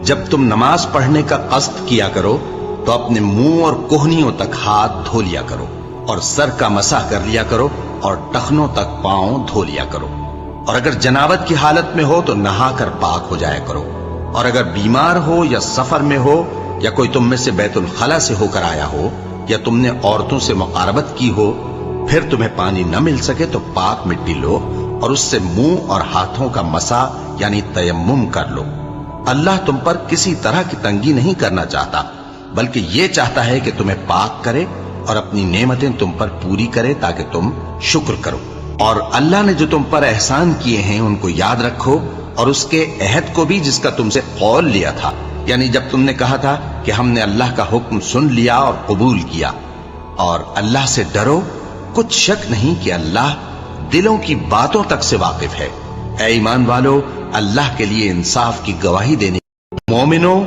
جب تم نماز پڑھنے کا قصد کیا کرو تو اپنے منہ اور کوہنیوں تک ہاتھ دھو لیا کرو، اور سر کا مسح کر لیا کرو، اور ٹخنوں تک پاؤں دھو لیا کرو، اور اگر جنابت کی حالت میں ہو تو نہا کر پاک ہو جایا کرو، اور اگر بیمار ہو یا سفر میں ہو یا کوئی تم میں سے بیت الخلا سے ہو کر آیا ہو یا تم نے عورتوں سے مقاربت کی ہو، پھر تمہیں پانی نہ مل سکے تو پاک مٹی لو اور اس سے منہ اور ہاتھوں کا مسح یعنی تیمم کر لو۔ اللہ تم پر کسی طرح کی تنگی نہیں کرنا چاہتا، بلکہ یہ چاہتا ہے کہ تمہیں پاک کرے اور اپنی نعمتیں تم پر پوری کرے تاکہ تم شکر کرو۔ اور اللہ نے جو تم پر احسان کیے ہیں ان کو یاد رکھو، اور اس کے عہد کو بھی جس کا تم سے قول لیا تھا، یعنی جب تم نے کہا تھا کہ ہم نے اللہ کا حکم سن لیا اور قبول کیا۔ اور اللہ سے ڈرو، کچھ شک نہیں کہ اللہ دلوں کی باتوں تک سے واقف ہے۔ اے ایمان والو، اللہ کے لیے انصاف کی گواہی دینے مومنوں،